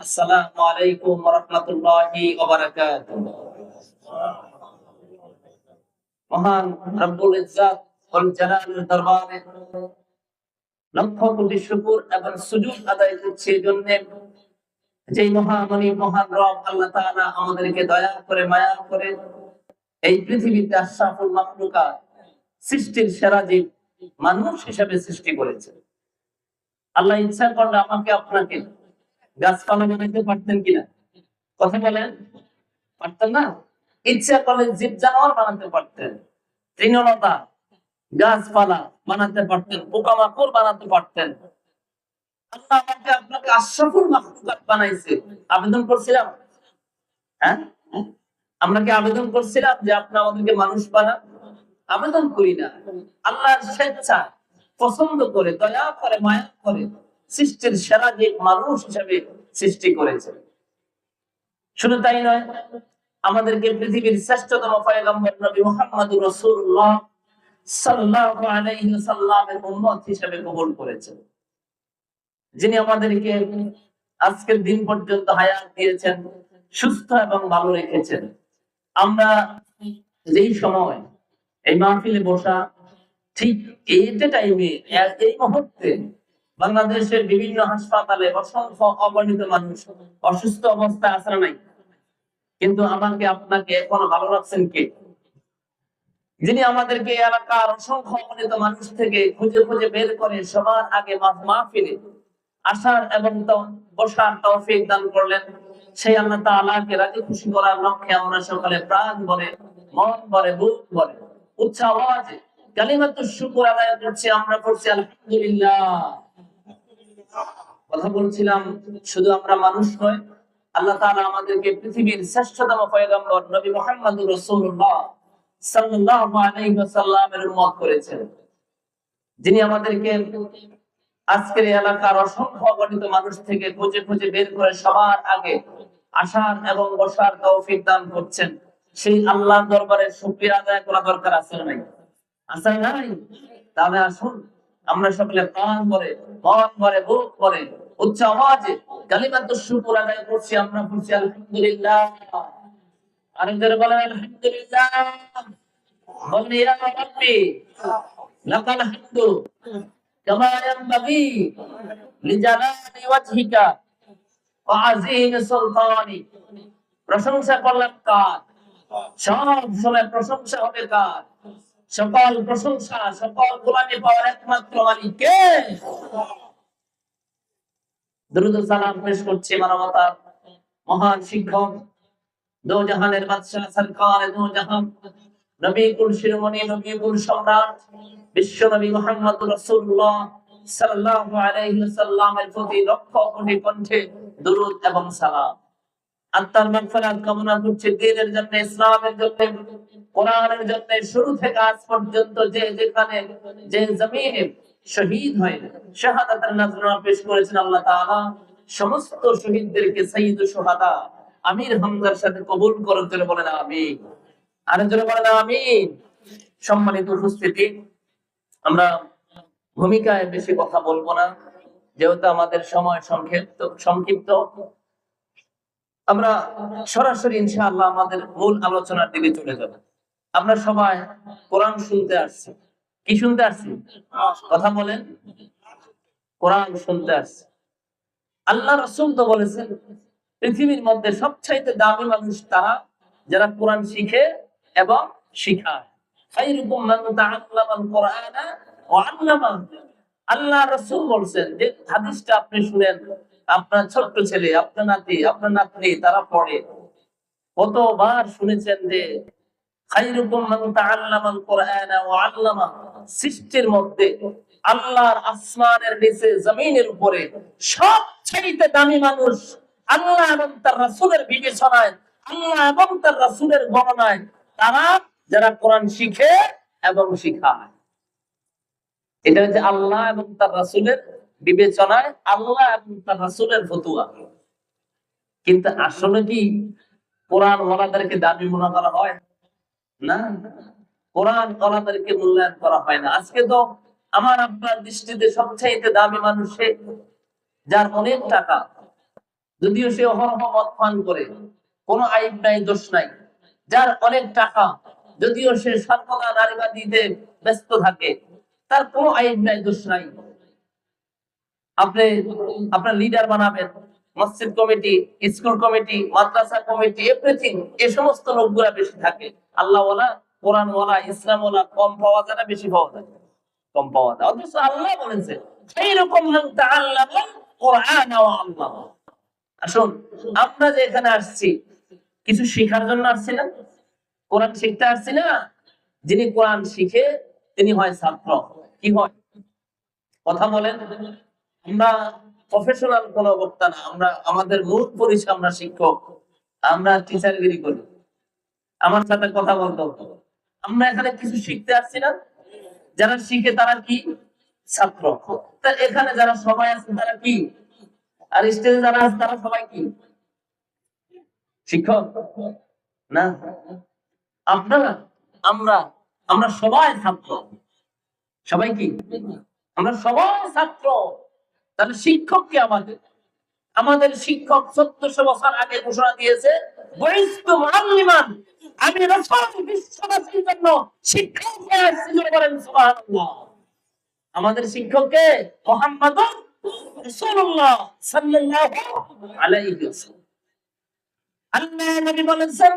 আসসালামু আলাইকুম ওয়া রাহমাতুল্লাহি ওয়া বারাকাতুহু। মহান রব্বুল ইজ্জাত ওয়াল জালালের দরবারে লক্ষ কোটি শুকর এবং সুজুদ আদায় করছি এজন্য যে মহামণি মহান রব আল্লাহ তাআলা আমাদেরকে দয়া করে মায়া করে এই পৃথিবীতে আশরাফুল মাখলুকাত সৃষ্টির সেরা জীব মানুষ হিসেবে সৃষ্টি করেছে। আল্লাহ ইচ্ছা করলে আমাকে আপনাকে গাছপালা বানাইতে পারতেন কিনা? কথা বলেন, পারতেন না? ইচ্ছা করলে জীব জানোয়ার বানাতে পারতেন, তৃণলতা গাছপালা বানাতে পারতেন, পোকামাকড় বানাতে পারতেন। আল্লাহ আমাকে আপনাকে আশরাফুল মাখলুকাত বানাইছে। আবেদন করছিলাম, হ্যাঁ? আমরা কি আবেদন করছিলাম যে আপনি আমাদেরকে মানুষ বানান? আবেদন করি না। আল্লাহর স্বেচ্ছা পছন্দ করে দয়া করে মায়া করে সৃষ্টির সেরা জীব মানুষ হিসেবে সৃষ্টি করেছে। শুধু তাই নয়, আমাদেরকে পৃথিবীর শ্রেষ্ঠতম পয়গম্বর নবী মুহাম্মদুর রাসূলুল্লাহ সাল্লাল্লাহু আলাইহি ওয়াসাল্লামের উম্মত হিসেবে কবুল করেছেন, যিনি আমাদেরকে আজকের দিন পর্যন্ত হায়াত দিয়েছেন, সুস্থ এবং ভালো রেখেছেন। আমরা যেই সময় এই মাহফিলে বসা, ঠিক এই টাইমে এই মুহূর্তে বাংলাদেশের বিভিন্ন হাসপাতালে অসংখ্য অগণিত মানুষ অসুস্থ অবস্থায় আছে না নাই? কিন্তু আমাকে আপনাকে এখনো ভালো রাখছেন কে? যিনি আমাদেরকে এলাকার অসংখ্য অগণিত মানুষ থেকে খুঁজে খুঁজে বের করে সবার আগে মাহফিলে আসার এবং বসার তৌফিক দান করলেন। সেই আল্লাহ তাআলাকে রাজি খুশি করার লক্ষ্যে আমরা সকালে প্রাণ ভরে, মন ভরে, বুক ভরে উচ্চ আওয়াজে কালিমাতুশ শুকর আদায় করছি। আমরা পড়ছি আলহামদুলিল্লাহ। কথা বলছিলাম, শুধু আমরা মানুষ নয়, আল্লাহ তাআলা আমাদেরকে পৃথিবীর শ্রেষ্ঠতম পয়গম্বর নবী মুহাম্মদুর রাসূলুল্লাহ সাল্লাল্লাহু আলাইহি ওয়াসাল্লামের উম্মত করেছেন, যিনি আমাদেরকে আজকের এলাকার অসংখ্য অগণিত মানুষ থেকে খুঁজে খুঁজে বের করে সবার আগে আসার এবং বসার তৌফিক দান করছেন। সেই আল্লাহর দরবারে শুকরিয়া আদায় করা দরকার আছে না নাই? আছে না নাই? তাহলে আসুন আমরা সকলে প্রাণ ভরে, মন ভরে, বুক ভরে উচ্চ আওয়াজে কালিমাতুশ শুকর আদায় করছি। আমরা বলছি আলহামদুলিল্লাহ। আরেকবার বলেন আলহামদুলিল্লাহ। বলেন ইয়া রাব্বি লাকাল হামদু কামা ইয়ানবাগি লিজালালি ওয়াজহিকা ওয়া আযীম সুলতানি। প্রশংসা করলাম কার? সব সময় প্রশংসা হবে কার? সকল প্রশংসা, সকল গোলামি পাওয়ার একমাত্র মালিক কে? দরুদ ও সালাম পেশ করছি মানবতার মহান শিক্ষক, দো জাহানের বাদশা, সরকার দো জাহান, নবী কুল শিরোমণি, নবী কুল সম্রাট, বিশ্ব নবী মুহাম্মদুর রাসূলুল্লাহ সাল্লাল্লাহু আলাইহি ওয়াসাল্লামের প্রতি লক্ষ কোটি কণ্ঠে দরুদ এবং সালাম। আত্মার মাগফিরাত কামনা করছি, দ্বীনের জন্য, ইসলামের জন্য, কোরআনের জন্য শুরু থেকে আজ পর্যন্ত যে যেখানে যে জমিনে শহীদ হয়ে শাহাদাতের নজরানা পেশ করেছেন, আল্লাহ তাআলা সমস্ত শহীদদেরকে সাইয়্যিদুশ শুহাদা আমির হামজার সাথে কবুল করুন। করে বলেন আমিন। আর জোরে বলেন আমিন। সম্মানিত উপস্থিতি, আমরা ভূমিকায় বেশি কথা বলবো না, যেহেতু আমাদের সময় সংক্ষিপ্ত। আমরা সরাসরি ইনশাআল্লাহ আমাদের মূল আলোচনার দিকে চলে যাব। আমরা সবাই কোরআন শুনতে আসছি। কি শুনতে আসছি? কথা বলেন, কোরআন শুনতে আসছি। আল্লাহ রাসূল তো বলেছেন পৃথিবীর মধ্যে সবচাইতে দামি মানুষ তারা যারা কোরআন শিখে এবং শিখায়। খায়রুকুম মান তাআল্লামাল কুরআনা ওয়া আল্লামা। আল্লাহ রাসূল বলেন যে হাদিসটা আপনি শুনেন, আপনার ছোট্ট ছেলে, আপনার নাতি, আপনার নাতনি তারা পড়ে। কতবার শুনেছেন যে খায়রুকুম মান তাআল্লামাল কুরআনা ওয়া আল্লামা। সৃষ্টির মধ্যে আল্লাহর আসমানের নিচে জমিনের উপরে সবচেয়ে দামি মানুষ আল্লাহ এবং তার রাসূলের বিবেচনায়, আল্লাহ এবং তার রাসূলের গণনায় তারা যারা কোরআন শিখে এবং শিখায়। এটা হচ্ছে আল্লাহ এবং তার রাসূলের বিবেচনায়, আল্লাহ এবং তার রাসূলের ফতোয়া। কিন্তু আসলে কি কোরআন ওয়ালাদেরকে দামি মনে করা হয়? না, কোরআন ওয়ালাদেরকে মূল্যায়ন করা হয় না। আজকে তো আমার আপনার দৃষ্টিতে সবচেয়ে দামি মানুষ সে যার অনেক টাকা, যদিও সে অহরহ মদ পান করে, কোনো আইব নাই, দোষ নাই। যার অনেক টাকা, যদিও সে সর্বদা নারীবাদীতে ব্যস্ত থাকে, তার কোনো আইব নাই, দোষ নাই। আপনি আপনার লিডার বানাবেন, মসজিদ কমিটি, স্কুল কমিটি, মাদ্রাসা কমিটি, এভরিথিং, এই সমস্ত লোকগুলা বেশি থাকে। আল্লাহ ওয়ালা, কোরআন ওয়ালা, ইসলাম ওয়ালা কম পাওয়া যায় না, বেশি পাওয়া যায়? কম পাওয়া যায়। অথচ আল্লাহ বলেছে সেইরকম মান তাআল্লামাল কোরআন ওয়া আল্লাহ। আসুন, আমরা যে এখানে আসছি কিছু শেখার জন্য আসছি না? কোরআন শিখতে আসছি না? যিনি কোরআন শিখে তিনি হয় ছাত্র। কি হয়? কথা বলেন। আমরা প্রফেশনাল কোন বক্তা না, আমরা আমাদের মূল পরিচয় আমরা শিক্ষক, আমরা টিচারগিরি করি। আমার সাথে কথা বলতে হতো। আমরা এখানে কিছু শিখতে আসছি না? যারা শিখে তারা কি? ছাত্র। তা এখানে যারা সবাই আছে তারা কি? আর স্টেজে যারা আছে তারা সবাই কি? শিক্ষক না? আপনারা, আমরা, আমরা সবাই ছাত্র। সবাই কি? আমরা সবাই ছাত্র। তাহলে শিক্ষক কে আমাদের? আমাদের শিক্ষক 1400 বছর আগে ঘোষণা দিয়েছে, বহিষ্ঠু মুআল্লিমান, আমি রাসূল বিশ্ববাসীর জন্য শিক্ষক হয়ে আসছি। বলেন সুবহানাল্লাহ। আমাদের শিক্ষককে মুহাম্মাদুর রাসূলুল্লাহ সাল্লাল্লাহু আলাইহি ওয়াসাল্লাম। আল্লাহ নবী বলেছেন,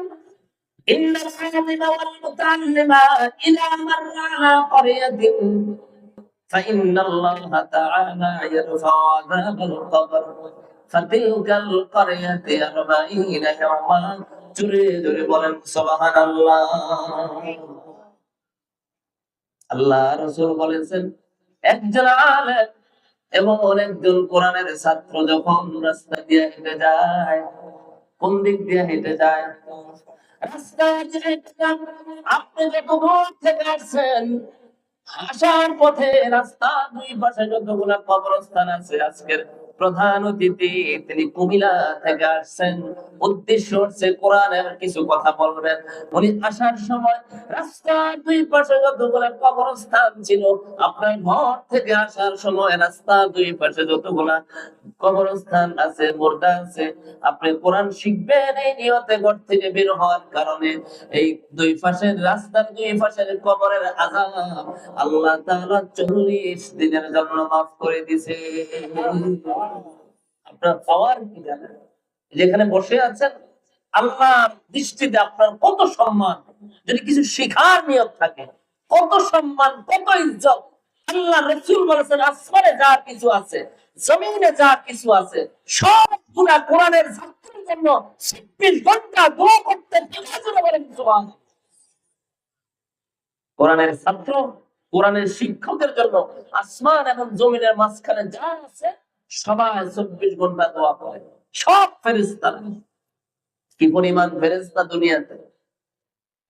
ইন্নাল আলিমা ওয়াল মুতাআল্লিমা ইযা মাররা আলা ক্বরিয়াতিন ফাইন্নাল্লাহা তাআলা ইয়ারফা'ু আযাবাল কবর ফাতিলকাল ক্বরিয়াতি 40 ইয়াওমা। জোরে জোরে বলেন সুবহানাল্লাহ। আল্লাহ রাসূল বলেছেন, একজন আলেম এবং একজন কোরআনের ছাত্র যখন রাস্তা দিয়ে হেঁটে যায়, কোন দিক দিয়ে হেঁটে যায়? রাস্তা দিয়ে হেঁটে যান। আপনি যত দূর থেকে আসছেন, আসার পথে রাস্তা দুই পাশে যতগুলা কবরস্থান আছে, আজকের প্রধান অতিথি তিনি কুমিল্লা থেকে আসছেন, উদ্দেশ্য হচ্ছে কোরআনের কিছু কথা বলবেন। উনি আসার সময় রাস্তার দুই পাশে যতগুলা কবরস্থান ছিল, আপনার ঘর থেকে আসার সময় রাস্তার দুই পাশে যতগুলা কবরস্থান আছে, মুর্দা আছে, আপনি কোরআন শিখবেন এই নিয়তে ঘর থেকে বের হওয়ার কারণে এই দুই পাশের রাস্তার দুই পাশের কবরের আযাব আল্লাহ তাআলা 40 দিনের জন্য মাফ করে দিয়েছে। আপনার পাওয়ার কি জানেন? যেখানে বসে আছেন, আল্লাহর দৃষ্টিতে আপনার কত সম্মান, যদি কিছু শেখার নিয়ত থাকে, কত সম্মান, কত ইজ্জত। আল্লাহ রাসূল বলেছেন, আসমানে যা কিছু আছে, জমিনে যা কিছু আছে, সবগুলা কোরআনের ছাত্রের জন্য 26 ঘন্টা দোয়া করতে বলেন সুবহানাল্লাহ। কোরআনের ছাত্র, কোরআনের শিক্ষকের জন্য আসমান এবং জমিনের মাঝখানে যা আছে সবাই 24 ঘন্টা দোয়া করে। সব ফেরেশতারা। কি পরিমাণ ফেরেশতা দুনিয়াতে!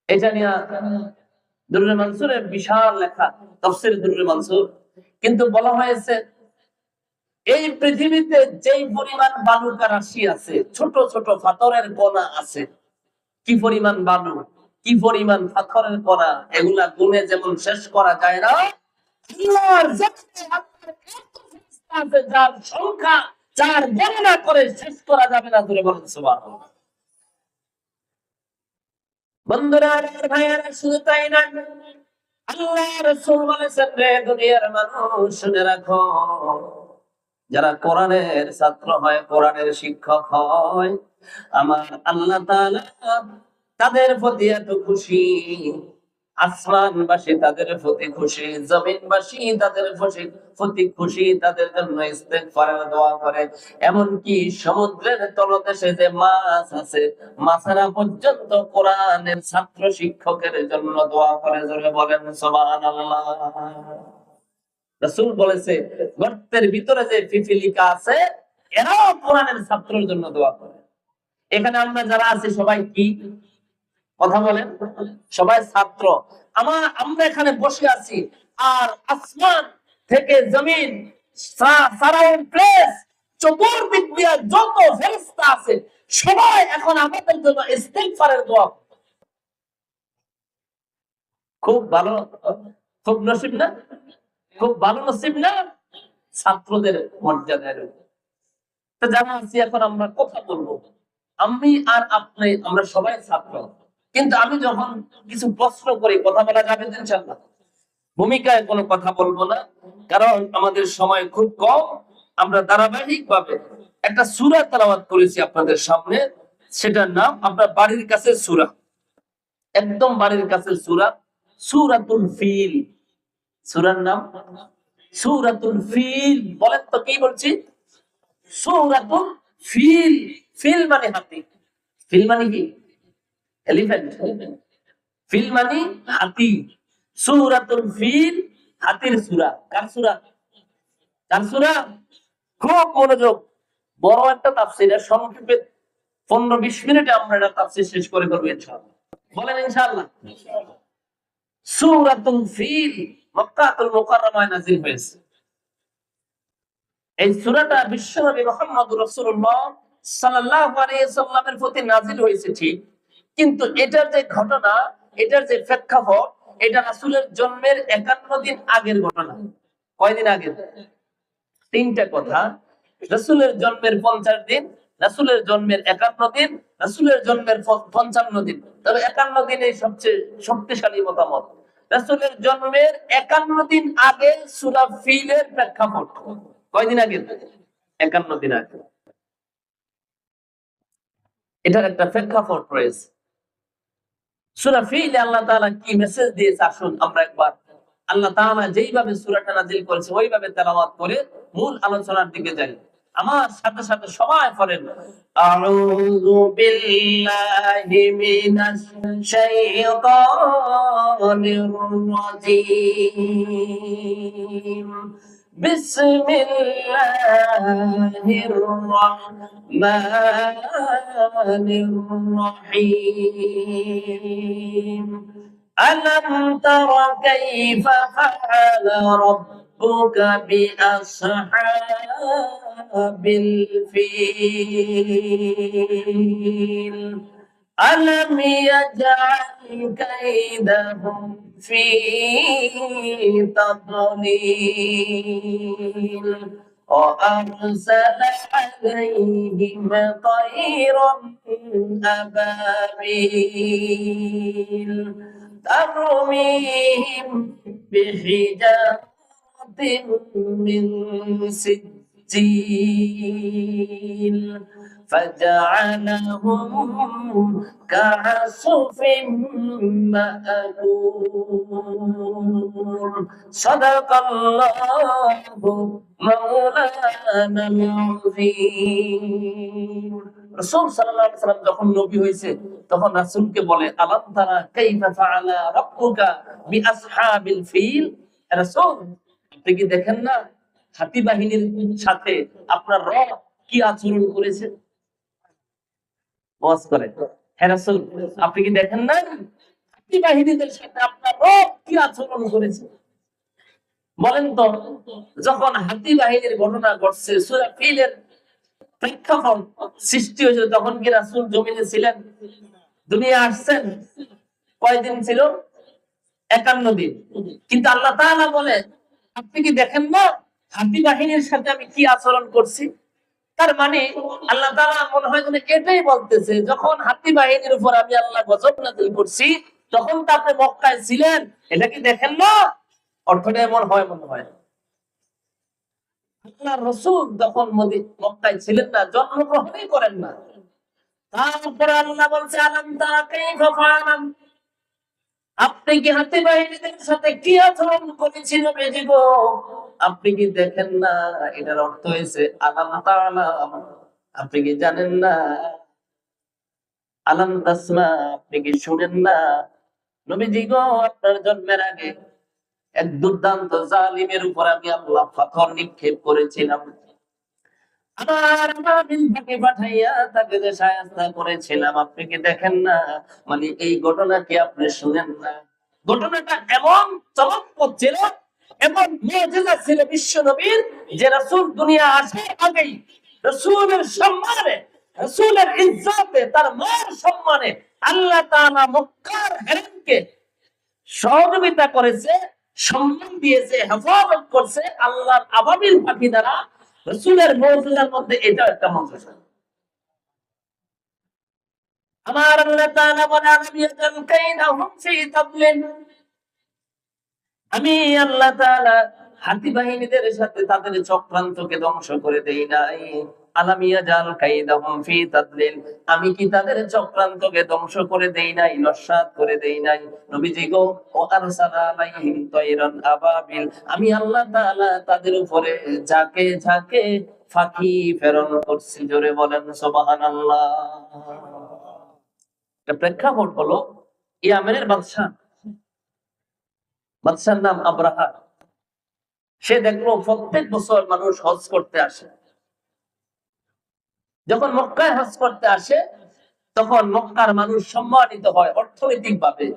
এটা নিয়ে দুররে মানসুরে বিশাল লেখা, তাফসীর দুররে মানসুর। কিন্তু বলা হয়েছে, এই পৃথিবীতে যেই পরিমাণ বালুকা রাশি আছে, ছোট ছোট পাথরের কণা আছে, কি পরিমাণ বালু, কি পরিমাণ পাথরের কণা, এগুলা গুণে যেমন শেষ করা যায় না, আল্লাহর জান্নাতে আপনার এত ফেরেশতা আছে যার সংখ্যা, যার গণনা করে শেষ করা যাবে না। জোরে বলেন সুবহানাল্লাহ। বন্ধুরা আর ভাইয়ারা, শুধু তাই না, আল্লাহ রাসূল বলেছেন, রে দুনিয়ার মানুষ শুনে রাখো, যারা কোরআনের ছাত্র হয়, কোরআনের শিক্ষক হয়, আমার আল্লাহ তাআলা তাদের প্রতি এত খুশি, আসমানবাসী তাদের প্রতি খুশি, জমিনবাসী তাদের প্রতি খুশি, তাদের জন্য ইস্তেগফারের দোয়া করে। এমনকি সমুদ্রের তলদেশে যে মাছ আছে, মাছেরা পর্যন্ত কোরআনের ছাত্র শিক্ষকের জন্য দোয়া করে। জোরে বলেন সুবহানাল্লাহ। রাসূল বলেছে, গর্তের ভিতরে যে পিপীলিকা আছে, এরাও কোরআনের ছাত্রের জন্য দোয়া করে। এখানে আমরা যারা আছি সবাই কি? কথা বলেন। সবাই ছাত্র। আমরা এখানে বসে আছি, আর আসমান থেকে জমিন, সারাউন্ড প্লেস, চতুর্দিক দিয়ে যত ফেরেশতা আছে, সবাই এখন আমাদের জন্য ইস্তিগফারের দোয়া। খুব ভালো, খুব নসিব না? খুব ভালো নসিব না? ছাত্রদের মর্যাদার। তো যারা আছি এখন আমরা কথা বলবো, আমি আর আপনি আমরা সবাই ছাত্র, কিন্তু আমি যখন কিছু প্রশ্ন করি কথা বলা যাবে তো ইনশাআল্লাহ? ভূমিকায় কোনো কথা বলবো না, কারণ আমাদের সময় খুব কম। আমরা ধারাবাহিক ভাবে একটা সূরা তেলাওয়াত করেছি আপনাদের সামনে, সেটার নাম আপনার বাড়ির কাছে সূরা, একদম বাড়ির কাছে সূরা, সূরাতুল ফিল। সূরার নাম সূরাতুল ফিল। বলেন তো কি বলছি? সূরাতুল ফিল। ফিল মানে হাতি। ফিল মানে কি? এলিফ্যান্ট। ফিল মানে হাতি। সূরাতুল ফিল, হাতির সূরা। কার সূরা? কার সূরা? খুব মনোযোগ, বড় একটা তাফসীর, এর সংক্ষেপে 15-20 মিনিটে আমরা এটা তাফসীর শেষ করে করব ইনশাআল্লাহ। বলেন ইনশাআল্লাহ। সূরাতুল ফিল মক্কাতুল মুকাররমায় নাযিল হয়েছে। এই সূরাটা বিশ্বনবী মুহাম্মদুর রাসূলুল্লাহ সাল্লাল্লাহু আলাইহি সাল্লামের প্রতি নাযিল হয়েছে ঠিক, কিন্তু এটার যে ঘটনা, এটার যে প্রেক্ষাপট, এটা রাসূলের জন্মের 51 দিন আগের ঘটনা। কয়দিন আগে? তিনটা কথা। রাসূলের জন্মের 50 দিন, রাসূলের জন্মের 51 দিন, রাসূলের জন্মের 55 দিন। তবে 51 দিনই সবচেয়ে শক্তিশালী মতামত। রাসূলের জন্মের 51 দিন আগে সূরা ফিলের প্রেক্ষাপট। কয়দিন আগে? 51 দিন আগে। এটার একটা প্রেক্ষাপট রয়েছে। সূরা ফিলে আল্লাহ তাআলা কি মেসেজ দিয়েছে আসুন আমরা একবার আল্লাহ তাআলা যেইভাবে সূরাটা নাযিল করেছে ওইভাবে তেলাওয়াত করে মূল আলোচনার দিকে যাই। আমার সাথে সাথে সবাই পড়েন, আউযু বিল্লাহি মিনাশ শাইতানির রাজীম, বিসমিল্লাহির রাহমানির রহিম। ألم تر كيف فعل ربك بأصحاب الفيل ألم يجعل كيدهم في تضليل وأرسل عليهم طيرا أبابيل ترميهم بحجارة من سجيل فجعلهم كعصف مأكول صدق الله مولانا العظيم। রাসূল সাল্লাল্লাহু আলাইহি ওয়াসাল্লাম যখন নবী হয়েছে তখন রাসূলকে বলে, আলাম তারা কাইফা ফাআলা রাব্বুকা বিআসহাবিল ফিল। রাসূল, আপনি কি দেখেন না হাতি বাহিনীর সাথে আপনার রব কি আচরণ করেছে? ওয়াজ করে, হে রাসূল আপনি কি দেখেন না হাতি বাহিনীদের সাথে আপনার রব কি আচরণ করেছে? বলেন তো, যখন হাতি বাহিনীর ঘটনা ঘটছে, সূরা ফিলের প্রেক্ষাপট সৃষ্টি হয়েছে, তখন কি রাসূল জমিনে ছিলেন? দুনিয়া আসছেন কয়দিন ছিল? 51 দিন। কিন্তু আল্লাহ তাআলা বলে, আপনি কি দেখেন না হাতি বাহিনীর সাথে আমি কি আচরণ করছি? তার মানে আল্লাহ তাআলা মনে হয় যেন এটাই বলতেছে, যখন হাতি বাহিনীর উপর আমি আল্লাহ গজব নাযিল করছি তখন তো আপনি মক্কায় ছিলেন, এটা কি দেখেন না? অর্থটা এমন হয় মনে হয় আল্লাহর রাসূল যখন মক্কায় ছিলেন না, জন্মগ্রহণই করেন না। তারপরে আল্লাহ বলছে, আলাম তারা কাইফা ফাআলা, আপনি কি হাতি বাহিনীদের সাথে কি আচরণ করেছিল নবীজি গো? আপনি কি দেখেন না? এটার অর্থ হয়েছে আলাম তাআলা, আপনি কি জানেন না? আলাম তাসমা, আপনি কি শুনেন না? নবীজি গো, আপনার জন্মের আগে এক দুর্দান্ত জালিমের উপর আমি আল্লাহ পাথর নিক্ষেপ করেছিলাম, আমার আবাবিল তাকে পাঠাইয়া তাকে যে শায়েস্তা করেছিলাম। আপনি কি দেখেন না? মানে এই ঘটনা কি আপনি শুনেন না? ঘটনাটা এমন চমৎকার ছিল, এমন মুজিজা ছিল বিশ্ব নবীর, যে রাসূল দুনিয়া আসার আগেই রাসূলের সম্মানে, রাসূলের ইজ্জতে, তার মার সম্মানে আল্লাহ তাআলা মক্কার হেরেমকে সহযোগিতা করেছে, সম্মান দিয়েছে, হেফাজত করছে আল্লাহর আবাবিল পাখি দ্বারা। রাসূলের মুজিজার মধ্যে এটা একটা মুজিজা। আমার আল্লাহ তাআলা বলেন আলাম ইয়াজাল কাইদাহুম ফি তাদলিল, আমি আল্লাহ তাআলা হাতি বাহিনীদের সাথে তাদের চক্রান্তকে ধ্বংস করে দেই নাই। আলাম ইয়াজাল কাইদাহুম ফি তাদলিল, আমি কি তাদের চক্রান্তকে ধ্বংস করে দেই নাই, নস্যাৎ করে দেই নাই? নবীজি গো, ও আরসালা আলাইহিম তায়রান আবাবিল, আমি আল্লাহ তাআলা তাদের উপরে ঝাঁকে ঝাঁকে পাখি প্রেরণ করছি। জোরে বলেন সুবহানাল্লাহ। এটা প্রেক্ষাপট হলো ইয়ামেনের বাদশার নাম আব্রাহা। সে দেখলো প্রত্যেক বছর মানুষ হজ করতে আসে। যখন মক্কায় হজ করতে আসে তখন মক্কার মানুষ সম্মানিত হয় অর্থনৈতিক ভাবে,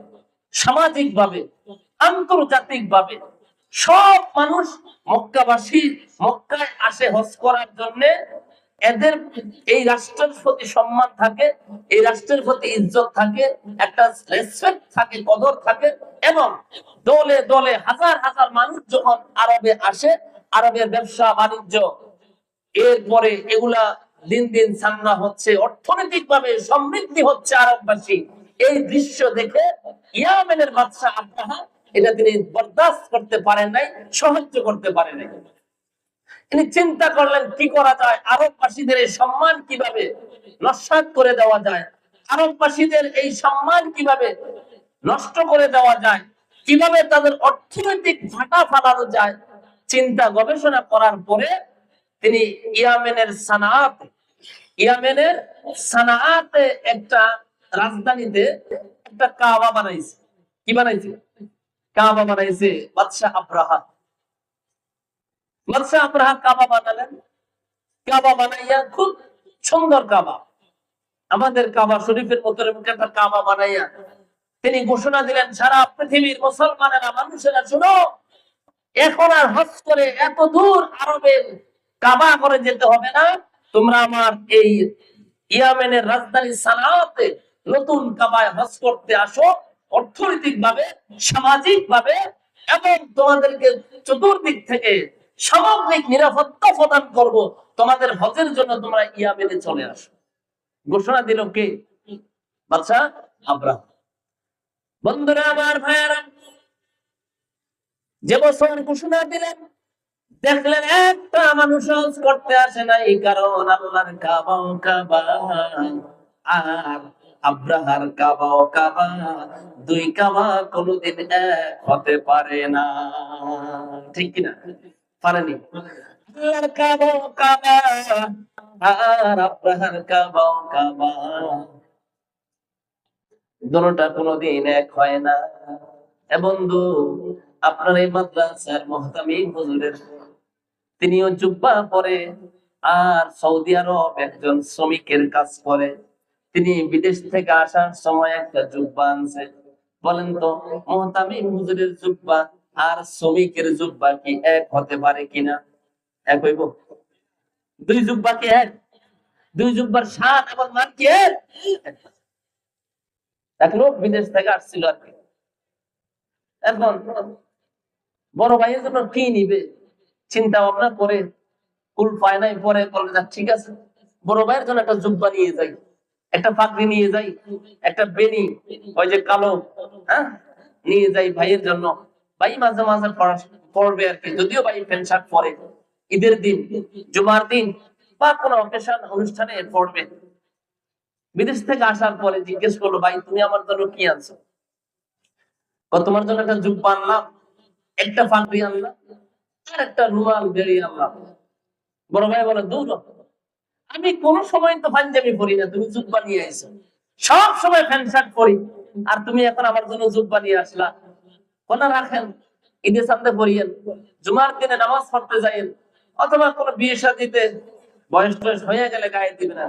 সামাজিক ভাবে, আন্তর্জাতিক ভাবে। সব মানুষ মক্কাবাসী মক্কায় আসে হজ করার জন্য। এদের এই রাষ্ট্রের প্রতি সম্মান থাকে, এই রাষ্ট্রের প্রতি ইজ্জত থাকে, একটা রেসপেক্ট থাকে, কদর থাকে। এবং দলে দলে হাজার হাজার মানুষ যখন আরবে আসে, আরবের ব্যবসা বাণিজ্য এরপরে এগুলা দিন দিন সামনা হচ্ছে, অর্থনৈতিক ভাবে সমৃদ্ধি হচ্ছে আরববাসী। এই দৃশ্য দেখে ইয়ামেনের বাদশা আব্রাহা এটা তিনি বরদাস্ত করতে পারেন নাই, সহ্য করতে পারেন নাই। তিনি চিন্তা করলেন কি করা যায়, আরববাসীদের এই সম্মান কিভাবে নস্যাৎ করে দেওয়া যায়, আরববাসীদের এই সম্মান কিভাবে নষ্ট করে দেওয়া যায়, কিভাবে তাদের অর্থনৈতিক ভাটা ফালানো যায়। চিন্তা গবেষণা করার পরে তিনি ইয়ামেনের সানাআতে একটা রাজধানীতে একটা কাবা বানাইছে। কি বানাইছে? কাবা বানাইছে বাদশা আব্রাহা। কাবা বানালেন। কাবা বানাইয়া খুব সুন্দর কাবা, আমাদের কাবা শরীফের মতো একটা কাবা বানাইয়া তিনি ঘোষণা দিলেন, সারা পৃথিবীর মুসলমানেরা, মানুষেরা শুনো, এখন আর হজ করে এত দূর আরবের কাবা করে যেতে হবে না। তোমরা আমার এই ইয়ামেনের রাজধানী সানাআতে নতুন কাবায় হজ করতে আসো। অর্থনৈতিক ভাবে, সামাজিক ভাবে এবং তোমাদেরকে চতুর্দিক থেকে সামগ্রিক নিরাপত্তা প্রদান করব। তোমাদের হজের জন্য তোমরা ইয়ামেনে চলে আসো। ঘোষণা দিল কে? বাদশা আব্রাহা। বন্ধুরা আমার, ভাইয়ারা, যে বছর ঘোষণা দিলেন দেখলেন একটা মানুষ হজ করতে আসে নাই, কারণ আল্লাহর কাবা কাবা আর আব্রাহার কাবা কাবা, দুই কাবা কোনোদিন এক হতে পারে না। ঠিক কিনা? পারেনি। আল্লাহর কাবা কাবা আর আব্রাহার কাবা কাবা, দুটোটা কোনোদিন এক হয় না। বন্ধু, আপনার এই মাদ্রাসার মুহতামিম হুজুরের তিনিও জুব্বা পরে, আর সৌদি আরব একজন শ্রমিকের কাজ করে। তিনি বিদেশ থেকে আসার সময় একটা জুব্বা আনছে। বলেন তো, মুহতামিম হুজুরের জুব্বা আর শ্রমিকের জুব্বা কি এক হতে পারে কিনা? এক হইব? দুই জুব্বা কি এক? দুই জুব্বার শান এবং মান কি এক? এক লোক বিদেশ থেকে আসছিল আর কি। এখন বড় ভাইয়ের জন্য কি নিবে চিন্তা ভাবনা করে কুল পায় নাই, পরে বলে যাক ঠিক আছে, বড় ভাইয়ের জন্য একটা জুব্বা নিয়ে যাই, একটা পাগড়ি নিয়ে যাই, একটা বেনি, ওই যে কালো, হ্যাঁ, নিয়ে যাই ভাইয়ের জন্য। ভাই মাঝে মাঝে পড়বে আর কি, যদিও ভাই প্যান্ট শার্ট পরে, ঈদের দিন, জুমার দিন বা কোনো অকেশন অনুষ্ঠানে পড়বে। বিদেশ থেকে আসার পরে জিজ্ঞেস করলো, ভাই তুমি আমার জন্য কি আনছো? তোমার জন্য একটা জুব্বা আনলাম, একটা পাগড়ি আনলাম, আর একটা রুমাল বেরিয়ে আনলাম। বড় ভাই বলে, দূর, আমি কোন সময় তো পাঞ্জাবি পরি না, তুমি জুব্বা নিয়ে আইছো। সব সময় প্যান্ট শার্ট পরি, আর তুমি এখন আমার জন্য জুব্বা নিয়ে আসলা। কোনা রাখেন, ঈদে সামনে পড়িয়েন, জুমার দিনে নামাজ পড়তে যাইয়েন, অথবা কোনো বিয়ে শাদীতে বয়স টয়স হয়ে গেলে গায়ে দিবেন।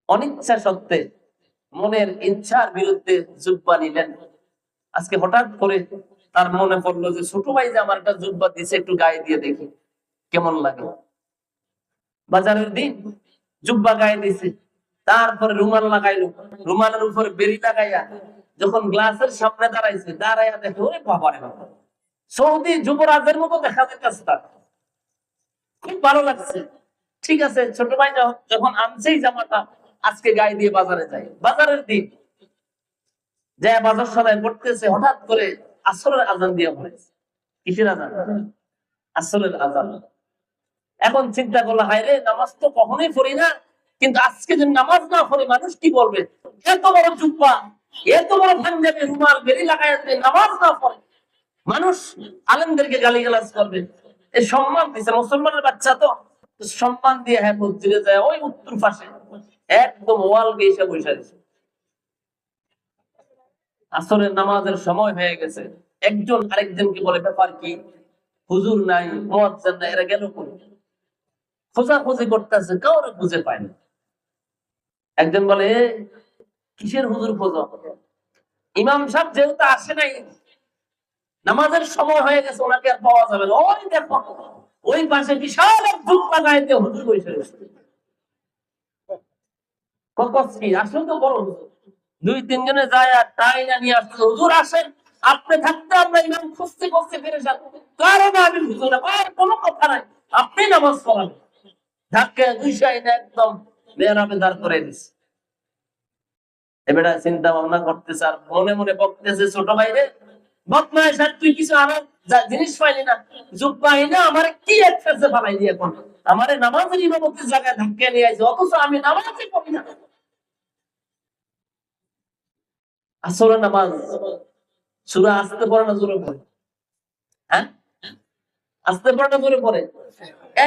অনিচ্ছা সত্ত্বে, মনের ইচ্ছার বিরুদ্ধে জুব্বা নিলেন। আজকে হঠাৎ করে তার মনে পড়লো যে ছোট ভাই যে আমার একটা জুব্বা দিছে, একটু গায়ে দিয়ে দেখি কেমন লাগে। বাজারের দিন জুব্বা গায়ে দিছে, তারপরে রুমাল লাগাইলো, রুমালের উপরে বেরি লাগাইয়া যখন গ্লাসের সামনে দাঁড়াইছে, দাঁড়াইয়া দেখে, ওরে বাবা রে বাবা, সৌদি যুবরাজের মতো দেখা যাইতেছে তার। খুব ভালো লাগছে। ঠিক আছে, ছোট ভাই যখন আনছেই জামাটা, আজকে গায়ে দিয়ে বাজারে যাই। বাজারের দিন যে বাজার সদাই করতেছে, হঠাৎ করে আসরের আজান দিয়ে পড়েছে। কিসের আজান? আসরের আজান। এখন চিন্তা করলো, হায় রে, নামাজ তো কখনোই পড়ি না, কিন্তু আজকে যদি নামাজ না পড়ি মানুষ কি বলবে? এত বড় জুব্বা, এত বড় পাঞ্জাবি, রুমাল, বেরি লাগায় নামাজ না পড়ে, মানুষ আলেমদেরকে গালিগালাজ করবে। এই সম্মান দিছে, মুসলমানের বাচ্চা তো সম্মান দিয়ে হ্যাঁ মসজিদে যায়, ওই উত্তর পাশে একদম ওয়াল গেছে বসে আছে। আসরের নামাজের সময় হয়ে গেছে, একজন আরেকজনকে বলে, ব্যাপার কি? হুজুর নাই, মুয়াজ্জিন নাই, এরা গেল কই? খোঁজাখুঁজি করতেছে, কাউরে খুঁজে পায় না। একজন বলে, কিসের হুজুর খোঁজো? ইমাম সাহেব যেহেতু আসে নাই, নামাজের সময় হয়ে গেছে, ওনাকে আর পাওয়া যাবে না। ওই দেখো, ওই পাশে বিশাল এক জুব্বা গায়েতে হুজুর বসে রয়েছে। আসলে তো বড় হুজুর। দুই তিনজনে যায় আর টাই না নিয়ে আসছে, হুজুর আসেন, আপনি থাকতে আমরা ইমাম খুঁজতে খুঁজতে ফিরে যাব, কারণ আমি হুজুর না, কোনো কথা নাই, আপনি নামাজ পড়ান। ধাক্কা দুইশাই না একদম মেহরাবে দাঁড় করে দিচ্ছে। এবারে চিন্তা ভাবনা করতেছে আর মনে মনে বকতেছে, ছোট ভাইরে বদমাইশ, আর তুই কিছু আমার জিনিস পাইলি না, জুব্বাই না, আমার কি একসাথে ফালাই দিয়ে এখন আমারে নামাজের ইমামতির জায়গায় ধাক্কা নিয়ে আসছে, অথচ আমি নামাজই পড়ি না। আসলে নামাজ সূরা আসতে পড়ে না জোরে পড়ে? হ্যাঁ, আসতে পড়ে না জোরে পড়ে?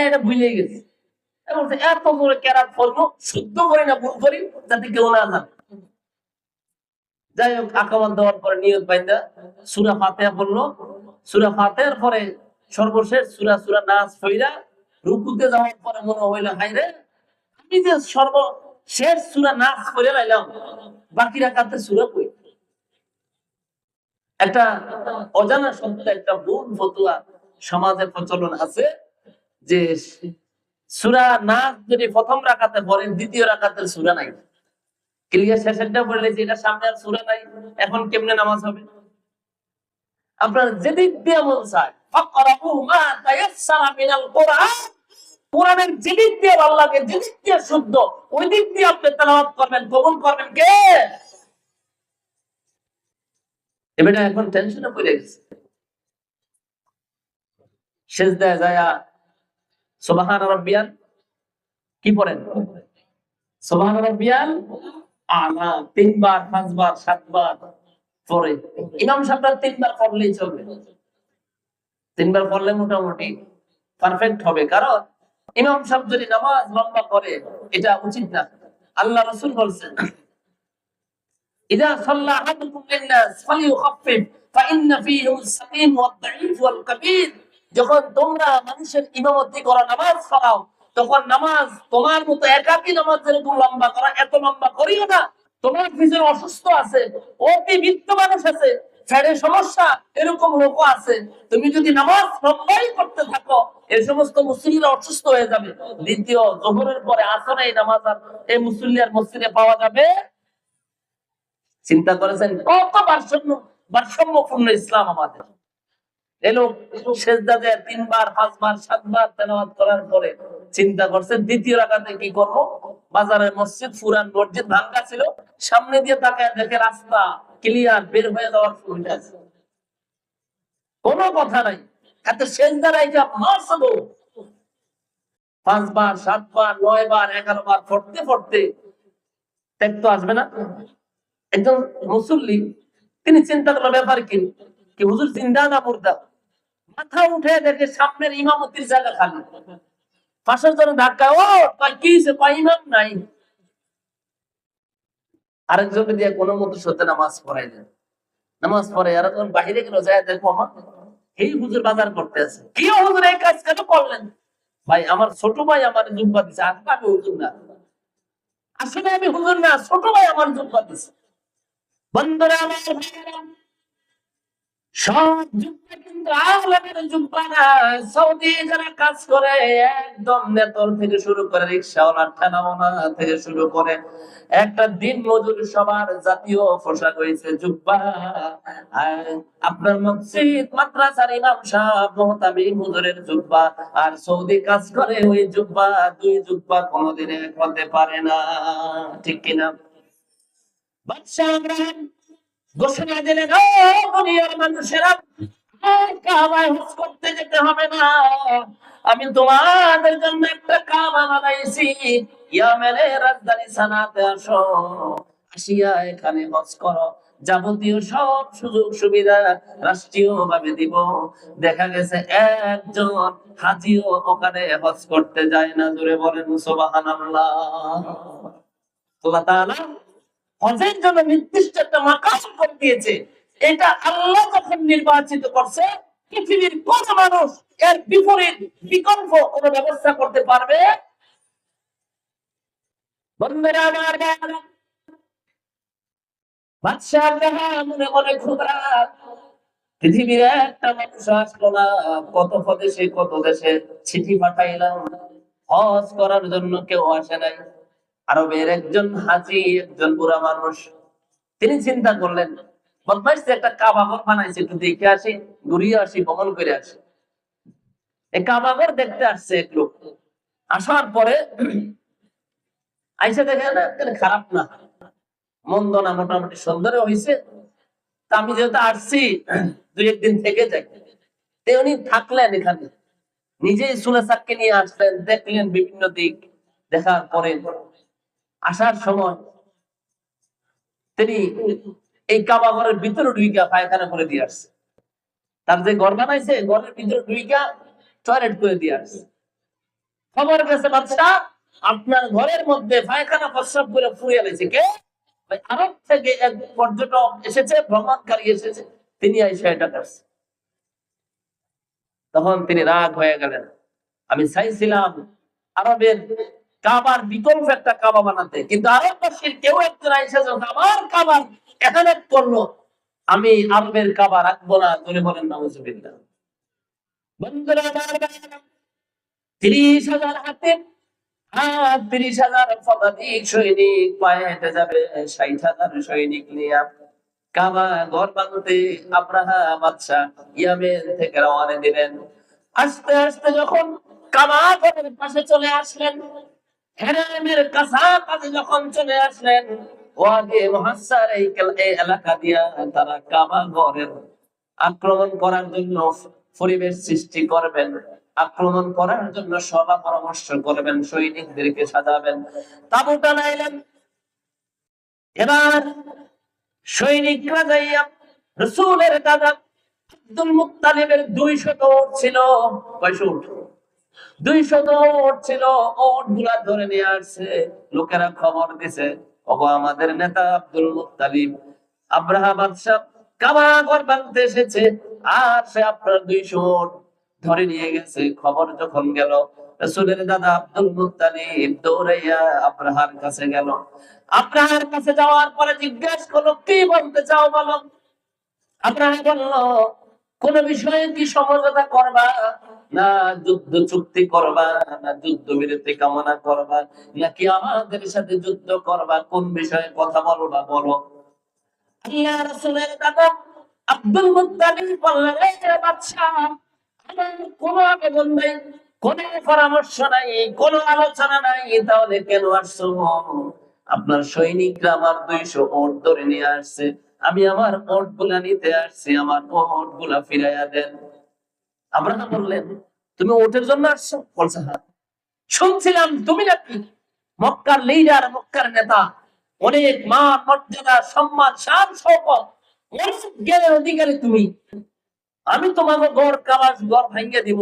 এটা ভুলে গেছে। এত জোরে কেরাত পড়বো, শুদ্ধ করি না, ভুল করি, যাতে কেউ না জানে। যাই হোক, আকামাত দেওয়ার পরে নিয়ত বাইন্দা সূরা ফাতিহা পড়লো। সূরা ফাতিহার পরে সর্বশেষ সূরা নাস পড়া রুকুতে যাওয়ার পরে মনে হইল, হায় রে, আমি যে সর্বশেষ সূরা নাস পড়ে লাইলাম, বাকি রাকাতে সূরা কই? একটা অজানা শব্দ, একটা ভুল ফতুয়া সমাজে প্রচলন আছে যে সূরা নাস যদি প্রথম রাকাতে পড়েন, দ্বিতীয় রাকাতের সূরা নাই। ক্লিয়ার, শেষেরটা বললে যে এটা সামনে আর সূরা নাই, এখন কেমনে নামাজ হবে? আপনার যেদিক দিয়ে মন চায়, ফাকরাউ মা তায়াসসারা মিনাল কোরআন, কোরআনের যেদিক দিয়ে ভালো লাগে, যেদিক দিয়ে শুদ্ধ, ওই দিক দিয়ে আপনি তেলাওয়াত করবেন, কবুল করবেন কে? এবারে এখন টেনশনে পড়ে গেছে, সিজদায় যায়া সুবহান রাব্বিয়াল কি পড়েন? সুবহান রাব্বিয়াল আলা তিনবার, পাঁচবার, সাতবার পড়ে। ইমাম সাহেবরা তিনবার পড়লেই চলবে, তিনবার পড়লে মোটামুটি পারফেক্ট হবে। কারণ ইমাম সাহেব যদি নামাজ লম্বা করে, এটা উচিত না। আল্লাহ রাসূল বলছেন, ইযা সাল্লা আহাদুকুম লিন-নাস ফালিইউখাফফিফ ফাইন্না ফীহিম আস-সাকিম ওয়াদ-দাঈফ ওয়াল-কাবীর। যখন তোমরা মানুষের ইমামতি করো, নামাজ পড়াও, তখন নামাজ তোমার মতো একাকী নামাজ যেরকম লম্বা করা, এত লম্বা করিও না। তোমার পিছনে অসুস্থ আছে, অতি বৃদ্ধ মানুষ আছে, ফ্যাটের সমস্যা, এরকম লোক আছে। তুমি যদি নামাজ লম্বাই করতে থাকো, এই সমস্ত মুসল্লিরা অসুস্থ হয়ে যাবে। দ্বিতীয় যোহরের পরে আসরে এই নামাজ আর এই মুসল্লি আর মসজিদে পাওয়া যাবে? চিন্তা করেছেন কত ভারসাম্যপূর্ণ ইসলাম আমাদের? এলো সেজদাতে তিনবার, পাঁচবার, সাতবার তেলাওয়াত করার পরে চিন্তা করছে দ্বিতীয় রাকাতে কি করব? বাজারের মসজিদ, পুরান মসজিদ ভাঙা ছিল, সামনে দিয়ে তাকায় দেখে রাস্তা ক্লিয়ার, বের হয়ে যাওয়ার সুবিধা আছে, কোনো কথা নাই। এত সেজদা রাইখা মাসলো পাঁচবার, সাতবার, 9বার, 11বার পড়তে পড়তে ত্যাগ তো আসবে না? একজন মুসল্লি তিনি চিন্তা করলো, ব্যাপার কি, কি হুজুর জিন্দা না মুর্দা? মাথা উঠে দেখে সামনের ইমামতির জায়গা খালি, পাশের জন্য ধাক্কা, ও কি হয়েছে? ইমাম নাই। আরেকজনকে দিয়ে কোনো মতো সত্যি নামাজ পড়াই দেন, নামাজ পড়ে আর যখন বাহিরে গেল, যায় দেখো আমার এই হুজুর বাজার করতে আছে। কি হুজুর এই কাজ কেন করলেন? ভাই, আমার ছোট ভাই আমার জুব্বা দিছে, আসলে আমি হুজুর না, আসলে আমি হুজুর না, ছোট ভাই আমার জুব্বা দিছে। বন্ধুরা আমার, সব যুদ্ধে কিন্তু আওলাদের যুদ্ধ না। সৌদি যারা কাজ করে একদম নেতল থেকে শুরু করে রিক্সাওয়ালা ঠেলাওয়ালা থেকে শুরু করে একটা দিন মজুর সবার জাতীয় পোশাক হয়েছে জুব্বা। আর আপনার মসজিদ মাদ্রাসার ইমাম সাহেব মুহতামিম হুজুরের জুব্বা আর সৌদি কাজ করে ওই জুব্বা, দুই জুব্বা কোনোদিন এক হতে পারে না, ঠিক কিনা? বাদশাহ ইব্রাহিম ঘোষণা দিলেন, ও দুনিয়ার মানুষেরা, কাবায় হজ করতে যেতে হবে না, আমি তোমাদের জন্য একটা কাবা বানাইছি। ইয়ামেনের রাজধানী সানাতে আসো, আসিয়া এখানে হজ করো, যাবতীয় সব সুযোগ সুবিধা রাষ্ট্রীয় ভাবে দিব। দেখা গেছে একজন হাজিও ওখানে হজ করতে যায় না। জোরে বলেন সুবহানাল্লাহ। আল্লাহ তাআলা হজের জন্য নির্দিষ্ট একটা মাকাম করে দিয়েছে। এটা আল্লাহ যখন নির্বাচিত করছে, পৃথিবীর কোন মানুষ এর বিপরীত বিকল্প কোন ব্যবস্থা করতে পারবে? বন্ধুরা আমার, বাদশাহ মনে মনে ক্ষুদ্রা, পৃথিবীর একটা মানুষ আসলো না, কত প্রদেশে কত দেশে চিঠি পাঠাইলাম, হজ করার জন্য কেউ আসে নাই। আরবের একজন হাজি, একজন বুড়া মানুষ, তিনি চিন্তা করলেন, বদমাইশ একটা কাবা ঘর বানাইছে, একটু দেখে আসি, ঘুরিয়ে আসি, ভ্রমণ করে আসি। এই কাবা ঘর দেখতে আসছে এক লোক। আসার পরে আইসা দেখে না খারাপ না, মন্দ না, মোটামুটি সুন্দর হয়েছে। তা আমি যেহেতু আসছি, দুই একদিন থেকে যাই। উনি থাকলেন এখানে, নিজেই চুলে চাককে নিয়ে আসলেন, দেখলেন বিভিন্ন দিক। দেখার পরে আসার সময় তিনি এই কাবা ঘরের ভিতরে ঢুইকা পায়খানা করে দিয়ে আসছে। তার যে ঘর বানাইছে, ঘরের ভিতরে ঢুইকা টয়লেট করে দিয়ে আসছে। খবর গেছে বাদশাহ, আপনার ঘরের মধ্যে পায়খানা প্রস্রাব করে ফুরিয়ে গেছে কে? আরব থেকে এক পর্যটক এসেছে, ভ্রমণকারী এসেছে, তিনি এসে এটা করছে। তখন তিনি রাগ হয়ে গেলেন। আমি চাইছিলাম আরবের কাবার বিকল্প একটা কাবা বানাতে, কিন্তু আরববাসীর কেউ একজন আইসা যখন আমার কাবার এখানে করলো, আমি আরবের কাবা রাখবো না। ধরে বলেন নাউজুবিল্লাহ। বন্ধুরা আমার, 30,000 হাতে আর 30,000 শতাধিক সৈনিক পায়ে হেঁটে যাবে, 60,000 সৈনিক নিয়ে কাবা ঘর বানাতে আব্রাহা বাদশাহ ইয়ামেন থেকে রওনা দিলেন। আস্তে আস্তে যখন কাবা ঘরের পাশে চলে আসলেন, হেরেমের কাছাকাছি যখন চলে আসলেন, ওয়াদি মুহাসসার এই এলাকা দিয়া তারা কাবা ঘরের আক্রমণ করার জন্য পরিবেশ সৃষ্টি করবেন, আক্রমণ করার জন্য সভা পরামর্শ করবেন, সৈনিকদেরকে সাজাবেন, তাঁবু টানাইলেন। এবার সৈনিকরা যাইয়া রাসূলের দাদা আব্দুল মুত্তালিবের 200 উট ছিল। কয়শো উট? 200 উট ছিল। উট গুলা ধরে নিয়ে আসছে। লোকেরা খবর দিছে, ওগো আমাদের নেতা আব্দুল মুত্তালিব আব্রাহা বাদশাহ কাবা ঘর বানাতে এসেছে, আর সে আপনার 200 উট ধরে নিয়ে গেছে। খবর যখন গেল, রাসূলের দাদা আব্দুল মুত্তালিব দৌড়াইয়া আব্রাহার কাছে গেল। আব্রাহার কাছে যাওয়ার পরে জিজ্ঞাসা করলো, কি বলতে চাও বলো? আব্রাহা বলল, কোন বিষয়ে কি সমঝোতা করবা, না যুদ্ধ চুক্তি করবা, না যুদ্ধ বিরতি কামনা করবা, নাকি আমাদের সাথে যুদ্ধ করবা, কোন বিষয়ে কথা বলবা বলো। আল্লাহ রাসূলের দাদা আব্দুল মুত্তালিব বললেন, হে বাদশাহ, আমার কোনো আবেদন নাই, কোনো পরামর্শ নাই, কোনো আলোচনা নাই, তাহলে কেন আসছো? আপনার সৈনিকরা আমার 200 উট ধরে নিয়ে আসছে, আমি আমার উট গুলা নিতে আসছি, আমার উট গুলা ফিরাইয়া দেন। আব্রাহা বললেন, তুমি উটের জন্য আসছো? বলছে হ্যাঁ। শুনছিলাম তুমি নাকি মক্কার লিডার, মক্কার নেতা, অনেক মান মর্যাদা সম্মান শান শওকত অনেক জ্ঞানের অধিকারী তুমি, আমি তোমাকে গড় কাবাস গড় ভাঙ্গে দিব,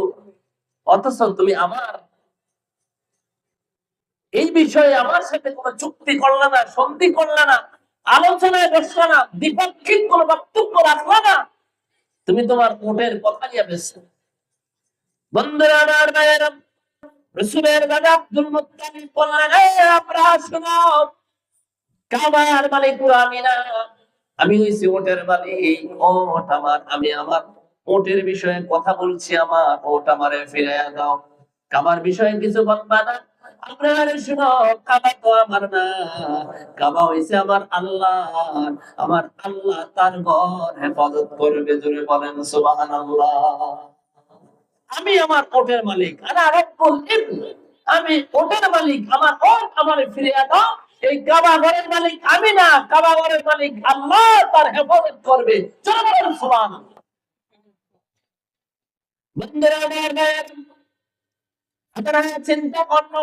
অথচ তুমি আমার এই বিষয়ে আমার সাথে কোনো চুক্তি করলে না, সন্ধি করলে না, আলোচনায় বসলে না, দ্বিপাক্ষিক কোনো বক্তব্য রাখলে না, তুমি তোমার উটের কথা নিয়ে ব্যস্ত। বন্ধুরা আমার, ভাইয়েরা, রাসূলের দাদা আব্দুল মুত্তালিব বললেন, এই আব্রাহা শোনো, কাবার মালিক আমি না, আমি হইছি ওটের মালিক, ওট আমার, আমি আমার ওটের বিষয়ে কথা বলছি, আমার ওট আমারে ফিরাইয়া দাও, কাবার বিষয়ে কিছু বলবা না। আপনারা শুনো, কাবা তো আমার না, কাবা হইছে আমার আল্লাহ, আমার আল্লাহ তার ঘর হেফাজত করবে। জোরে বলেন সুবহানাল্লাহ। আমি আমার ওটের মালিক, আমি ওটের মালিক, আমার ওট আমারে ফিরিয়ে দাও। এই কাবা ঘরের মালিক আমি না, কাবা ঘরের মালিক আল্লাহ, তার হেফাজত করবে। চলো বলেন সুবহানাল্লাহ। বন্ধুরা আমার, আপনারা চিন্তা করুন,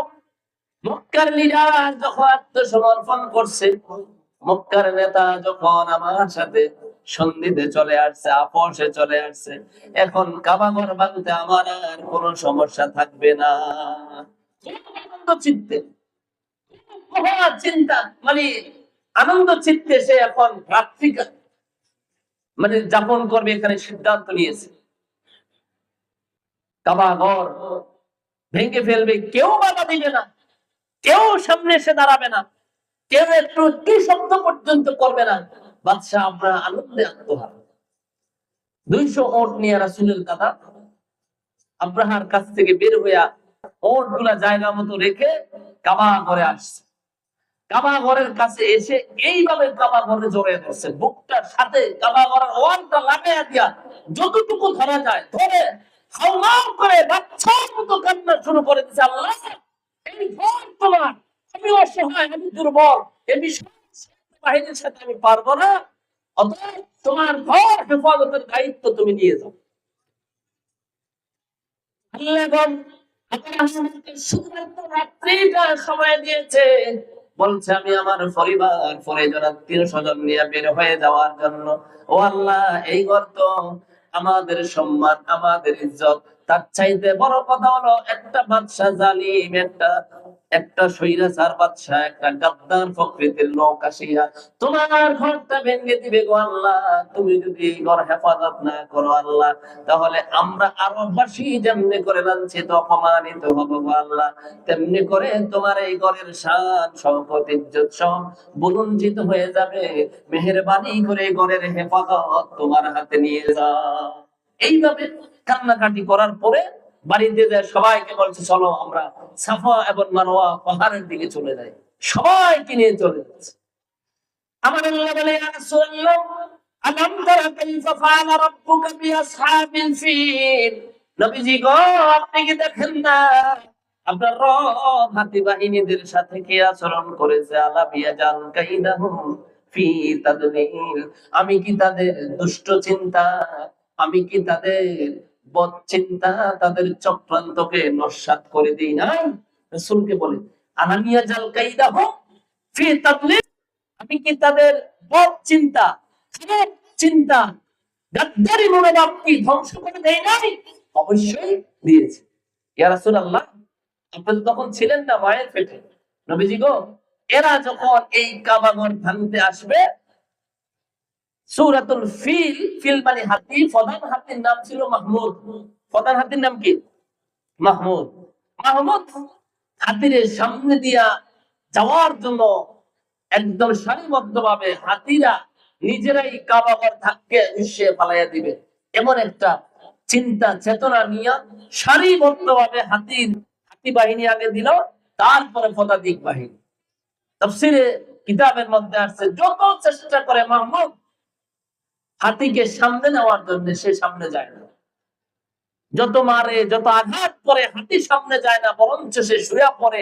মক্কার লিডার যখন আত্মসমর্পণ করছে, মক্কার নেতা যখন আমার সাথে সন্ধিতে চলে আসছে, আপোষে চলে আসছে, এখন কাবা ঘর ভাঙতে আমার আর কোনো সমস্যা থাকবে না। আনন্দ চিত্তে, চিন্তা মানে আনন্দ চিত্তে সে এখন রাত্রি মানে যাপন করবে, এখানে সিদ্ধান্ত নিয়েছে। কাবা ঘর ভেঙে ফেলবে, কেউ বাধা দিবে না, কেউ সামনে এসে দাঁড়াবে না, কেউ একটু কি শব্দ পর্যন্ত করবে না। বাদশাহ আমরা আনন্দে আত্মহার। 200 ওট নিয়ে রাসূলের দাদা আব্রাহার কাছ থেকে বের হইয়া ওট গুলা জায়গা মতো রেখে কাবা ঘরে আসছে। কাবা ঘরের কাছে এসে এইভাবে কাবা ঘরে জড়িয়ে ধরছে, বুকটার সাথে কাবা ঘরের ওয়ালটা লাগাইয়া দিয়া যতটুকু ধরা যায় ধরে হাউমাউ করে বাচ্চার মতো কান্না শুরু করে দিচ্ছে। আল্লাহ, এই ঘর তোমার, আমি অসহায়, আমি দুর্বল, এই বিষয় বাহিনীর সাথে আমি পারবো না, অতএব তোমার ঘর হেফাজতের দায়িত্ব তুমি নিয়ে যাও। শুধুমাত্র রাত্রিটা সময় দিয়েছে, বলছে আমি আমার পরিবার পরিজন আত্মীয় স্বজন নিয়ে বের হয়ে যাওয়ার জন্য। ও আল্লাহ, এই ঘর তো আমাদের সম্মান, আমাদের ইজ্জত, তার চাইতে বড় কথা হলো একটা বাদশা জালিম, একটা একটা স্বৈরাচার বাদশা, একটা গাদ্দার প্রকৃতির লোক আসিয়া তোমার ঘরটা ভেঙে দিবে গো আল্লাহ। তুমি যদি এই ঘর হেফাজত না করো আল্লাহ, তাহলে আমরা আরববাসী যেমনি করে লাঞ্ছিত অপমানিত হব গো আল্লাহ, তেমনি করে তোমার এই ঘরের শান শওকত ইজ্জত সব বুলঞ্জিত হয়ে যাবে। মেহেরবানি করে এই ঘরের হেফাজত তোমার হাতে নিয়ে যাও। এইভাবে কান্নাকাটি করার পরে বাড়িতে যায় সবাইকে বলছে চলো আমরা সাফা এবং মারওয়া পাহাড়ের দিকে চলে যাই। সবাইকে নিয়ে চলে যাচ্ছে। আমার আল্লাহ বলে, ইয়া রাসূলুল্লাহ, আলাম তারা কাইফা ফাআলা রাব্বুকা বিআসহাবিল ফিল। নবীজি গো, আপনি কি দেখেন না আপনার রব হাতি বাহিনীদের সাথে কি আচরণ করেছে? আলা বিয়াজাল কাইদাহুম ফি তাদলিল। আমি কি তাদের দুষ্ট চিন্তা, আমি কি তাদের বদ চিন্তা, তাদের চক্রান্তকে নস্যাৎ করে দিই না? রাসূলকে বলে, আলা বিয়াজাল কাইদাহুম ফি তাদলিল, আমি কি তাদের বদ চিন্তা, খারাপ চিন্তা, গাদ্দারি মনোভাব কি ধ্বংস করে দেয় নাই? অবশ্যই দিয়েছে। ইয়া রাসূলুল্লাহ, আপনি তখন ছিলেন না মায়ের পেটে। নবীজি গো, এরা যখন এই কাবা ঘর ভাঙতে আসবে, সূরাতুল ফিল, ফিল মানে হাতি, প্রধান হাতির নাম ছিল মাহমুদ। প্রধান হাতির নাম কি? মাহমুদ। মাহমুদ হাতির সামনে দিয়া যাওয়ার জন্য একদম সারিবদ্ধভাবে হাতিরা নিজেরাই কাবা ঘর ধাক্কে উঠিয়ে ফালাইয়া দিবে, এমন একটা চিন্তা চেতনা নিয়ে সারিবদ্ধভাবে হাতি বাহিনী আগে দিল, তারপরে পদাতিক বাহিনী। তাফসীরে কিতাবের মধ্যে আসছে, যত চেষ্টা করে মাহমুদ হাতিকে সামনে নেওয়ার জন্য, সে সামনে যায় না। যত মারে, যত আঘাত করে, হাতি সামনে যায় না, বরঞ্চ সে শুয়ে পড়ে,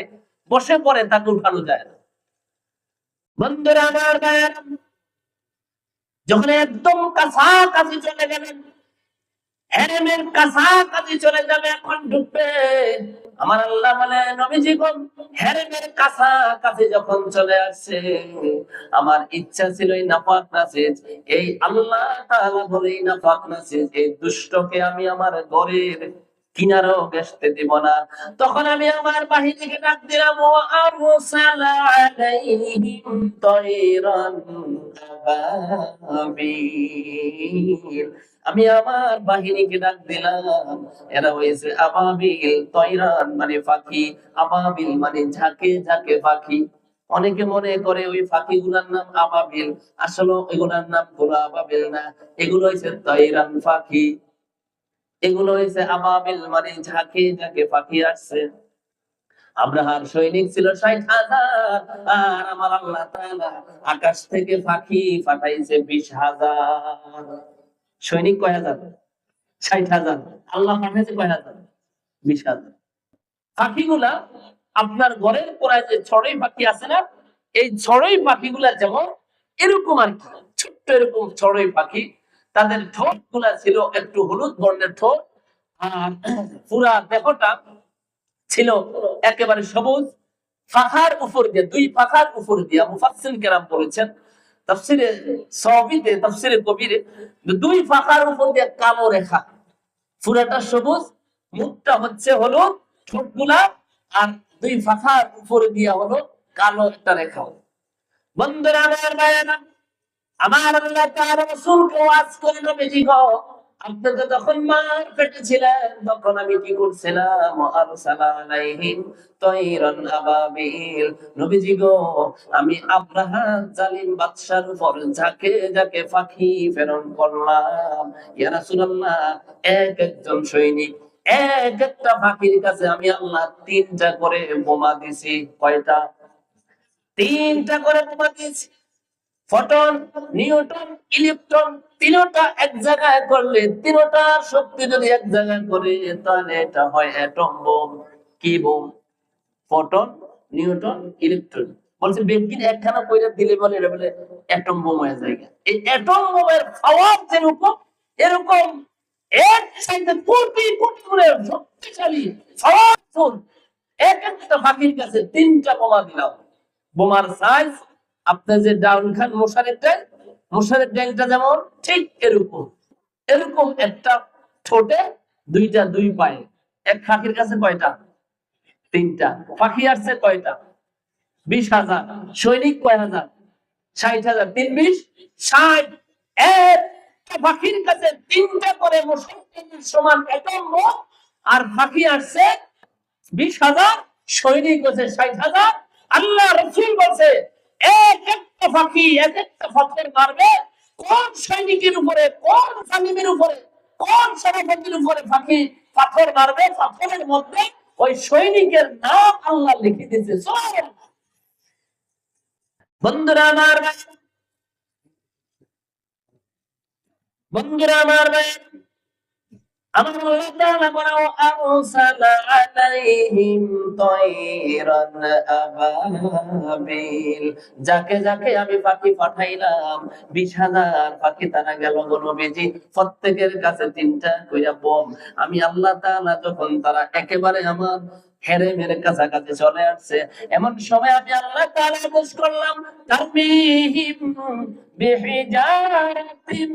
বসে পড়ে, তাকে উঠানো যায় না। বন্ধুরা আমার, যখন একদম কাছাকাছি চলে গেলেন, হেরেমের কাছাকাছি চলে যাবে, এখন ঢুকবে, আমার আল্লাহ বলে, নবীজি গো, হেরেমের কাছাকাছি যখন চলে আসছে, আমার ইচ্ছা ছিল এই নাপাক নাসিজ, এই আল্লাহ তাআলা বলে এই নাপাক নাসিজ, এই দুষ্টকে আমি আমার ঘরের কিনারও ঘেঁষতে দিব না। তখন আমি আমার বাহিনীকে ডাক দিলাম, ও আরসালা আলাইহিম তায়রান আবাবিল। আমি আমার বাহিনীকে ডাক দিলাম, এরা হয়েছে আবাবিল, তয়রান মানে পাখি, আবাবিল মানে ঝাঁকে ঝাঁকে পাখি। অনেকে মনে করে ওই পাখিগুলোর নাম আবাবিল, আসলে এগুলার নাম কোনো আবাবিল না, এগুলো হইছে তাইরান পাখি। এগুলো হইছে আবাবিল, মানে ঝাঁকে ঝাঁকে পাখি আসছে। আব্রাহার সৈনিক ছিল ৬০,০০০, আর আমার আল্লাহ তাআলা আকাশ থেকে পাখি পাঠাইছে ২০,০০০। সৈনিক কয় হাজার? ৬০,০০০। আল্লাহ পাঠাইছে কয় হাজার? ২০,০০০। পাখিগুলা আপনার ঘরের কোনায় যে চড়ুই পাখি আছে না, এই চড়ুই পাখিগুলা যেমন এরকম আর কি, ছোট্ট এরকম চড়ুই পাখি। তাদের ঠোঁট গুলা ছিল একটু হলুদ বর্ণের ঠোঁট, আর পুরা দেহটা ছিল একেবারে সবুজ। পাখার উপর দিয়ে, দুই পাখার উপর দিয়ে মুফাসসির কেরাম বলেছেন তাফসিরে সাওবিতে, তাফসিরে কবিরে, দুই পাখার উপর দিয়ে কালো রেখা, পুরাটা সবুজ, মুখটা হচ্ছে হলুদ, ঠোঁটগুলা আর দুই পাখার উপরে দিয়া হলো কালো একটা রেখা। বন্ধুরা আমার ভাইয়েরা, আমার আল্লাহ তাআলা রাসূলকে ওয়াজ করে নবীজি গো, আপনি তো যখন মার পেটে ছিলেন তখন আমি কি করছিলাম? আরসালা আলাইহিম তায়রান আবাবিল। নবীজি গো, আমি আব্রাহা জালিম বাদশার উপর ঝাঁকে ঝাঁকে পাখি প্রেরণ করলাম। ইয়া রাসূলুল্লাহ, এক একজন সৈনিক এক একটা পাখির কাছে আমি আল্লাহ ৩টা করে বোমা দিছি। কয়টা? ৩টা করে বোমা দিয়েছি। ফোটন, নিউটন, ইলেকট্রন, তিনটা এক জায়গায় করলে, তিনটা শক্তি যদি এক জায়গায় করে, তাহলে এটা হয় অ্যাটম বোম। কি বোম? Photon, Newton, electron. বলছে ব্যক্তির একখানা কইরা দিলে বলে এটা বলে অ্যাটম বোম হয়ে যায়। এই অ্যাটম বোমের পাওয়ার যেরকম, এরকম এক সাইডে কোটি কোটি করে শক্তিশালী পাওয়ারফুল এক একটা পাখির কাছে ৩টা বোমা দিলাম। বোমার সাইজ আপনার যে ডাউন খান মশারের ট্যাংটা যেমন ঠিক এরকম, এরকম একটা ঠোঁটে, দুইটা দুই পায়ে। এক পাখির কাছে কয়টা? ৩টা। পাখি আসছে কয়টা? ২০,০০০। সৈনিক কয় হাজার? ৬০,০০০। ৩ ২০ ৬০। একটা পাখির কাছে ৩টা করে মশার সমান অ্যাটম বোম, আর পাখি আসছে ২০,০০০, সৈনিক হচ্ছে ৬০,০০০। আল্লাহ রাসূল বলছে এক একটা পাখি এক একটা পাথর মারবে, কোন সৈনিকের উপরে, কোন জালিমের উপরে, কোন সেনাপতির উপরে পাখি পাথর মারবে, পাথরের মধ্যে ওই সৈনিকের নাম আল্লাহ লিখে দিয়েছে। সুবহানাল্লাহ। বন্ধুরা আমার ভাই, বন্ধুরা আমার ভাই, আমার আল্লাহ তাআলা বলে আরসালা আলাইহিম তায়রান আবাবিল, যাকে যাকে আমি পাখি পাঠাইলাম ২০,০০০ পাখি তারা গেল গো নবীজি, প্রত্যেকের কাছে ৩টা কইরা বোম। আমি আল্লাহ তাআলা যখন তারা একেবারে আমার হেরেমের কাছাকাছি চলে আসছে, এমন সময় আমি আল্লাহ তাআলা আদেশ করলাম তারমিহিম বিহিজারাতিম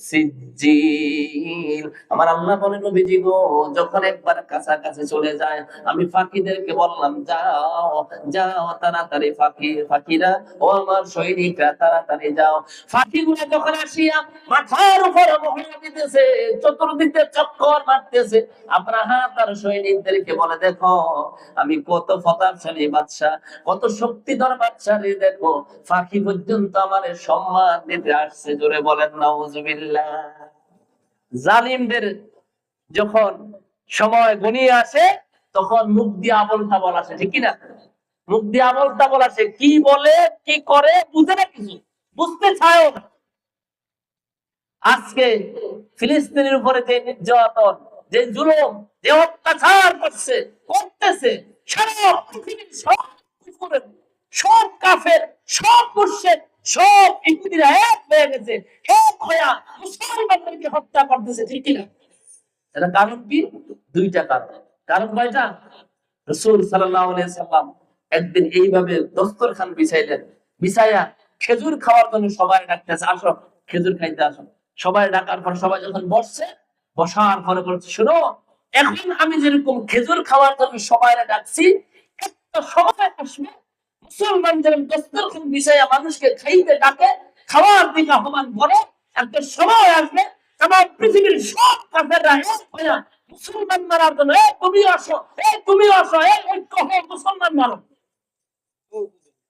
সিজ্জিল। আমার আল্লাহ বলেন নবীজি গো, যখন একবার কাছাকাছি চলে যায়, আমি পাখিদেরকে বললাম যাও যাও তাড়াতাড়ি, পাখিরা ও আমার সৈনিকরা তাড়াতাড়ি যাও। পাখিগুলো যখন আসিয়া মাথার উপরে মহড়া দিতেছে, চতুর্দিকে চক্কর মারতেছে, আব্রাহা তার সৈনিকদেরকে বলে দেখো আমি কত প্রতাপশালী বাদশা, কত শক্তিধর বাদশা রে, দেখো পাখি পর্যন্ত আমার সম্মান দিতে আসছে। জোরে বলেন নাউজুবিল্লাহ। জালিমদের যখন সময় ঘনিয়ে আসে, তখন মুখ দিয়ে আবল তাবল আসে, ঠিক কিনা? মুখ দিয়ে আবল তাবল আসে, কি বলে কি করে বুঝে না, কিছু বুঝতে চায়ও না। আজকে ফিলিস্তিনের উপরে যে নির্যাতন, যে জুলুম, যে অত্যাচার করতেছে, সারা পৃথিবীর সব কুফরের, সব কাফের, সব মুশরিক, সব ইহুদিরা এক হয়ে গেছে, এক হইয়া মুসলমানদেরকে হত্যা করতেছে, ঠিক কিনা? এটা কারণ কি? 2টা কারণ। কারণ কয়টা? রাসূল সাল্লাল্লাহু আলাইহি সাল্লাম একদিন এইভাবে দস্তরখান বিছাইলেন, বিছাইয়া খেজুর খাওয়ার জন্য সবাই ডাকতেছে, আসো খেজুর খাইতে আসো। সবাই ডাকার পর সবাই যখন বসছে, বসার পরে বলছে শোনো, এখন আমি যেরকম খেজুর খাওয়ার জন্য সবাই ডাকছি, একটা সময় আসবে মুসলমান যেরকম দস্তরখান বিছাইয়া মানুষকে খাইতে ডাকে, খাওয়ার দিকে আহ্বান করে, একটা সময় আসবে তামাম পৃথিবীর সব কাফেররা এক হইয়া মুসলমান মারার জন্য তুমি আসো, তুমি আসো, ঐক্য হয়ে মুসলমান মারো।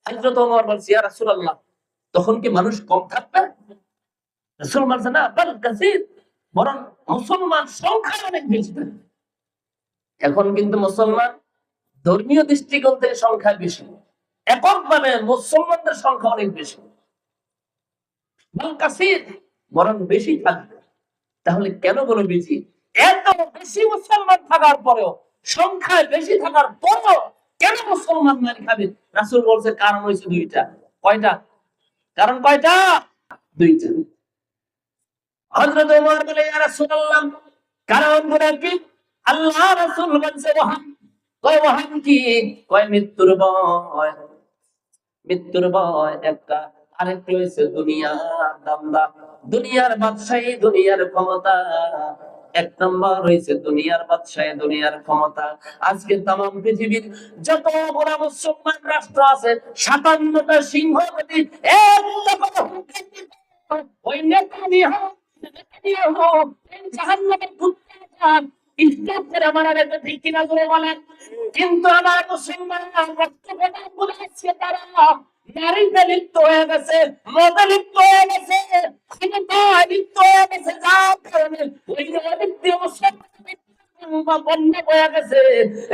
হযরত ওমর বলছে, ইয়া রাসূলুল্লাহ, তখন কি মানুষ কম থাকবে? রাসূল বলছেন, না, বাল কাসীর, বরং মুসলমান সংখ্যা অনেক বেশি থাকবে। এখন কিন্তু মুসলমান ধর্মীয় দৃষ্টিকোণ থেকে সংখ্যা বেশি, এককভাবে মুসলমানদের সংখ্যা অনেক বেশি, বাল কাসীর, বরং বেশি থাকবে। তাহলে কেন বলো বেশি? এত বেশি মুসলমান থাকার পরেও, সংখ্যায় বেশি থাকার পরেও কেন মুসলমান মার খাবে? রাসূল বলছে কারণ হইছে দুইটা। কয়টা কারণ? কয়টা? দুইটা। হযরত ওমর বলে, ইয়া রাসূলুল্লাহ, কারণ গুলো কি? আল্লাহ রাসূল বলছে ওহাম। কয় ওহাম কি? কয় মৃত্যুর ভয়। মৃত্যুর ভয় একটা, আরেকটা হইছে দুনিয়ার দান্দা, দুনিয়ার বাদশাহী, দুনিয়ার ক্ষমতা। এক নম্বর হইছে দুনিয়ার বাদশাহী, দুনিয়ার ক্ষমতা। আজকে তাম পৃথিবীর যত বড় মুসলমান রাষ্ট্র আছে, ৫৭টা সিংহ যদি একটা ওই নেতানিয়াহু জাহান্নামের কুত্তা ইসলাম করে মারা যেতে, ঠিক কিনা করে বলেন? কিন্তু আমার মুসলমান রাষ্ট্রপ্রধানগুলো আছে, তারা নারীতে লিপ্ত হয়ে গেছে, মদে লিপ্ত হয়ে গেছে, ক্ষমতায় লিপ্ত হয়ে গেছে, যার কারণে ওই লিপ্ত মুসলমান বন্যা হয়ে গেছে।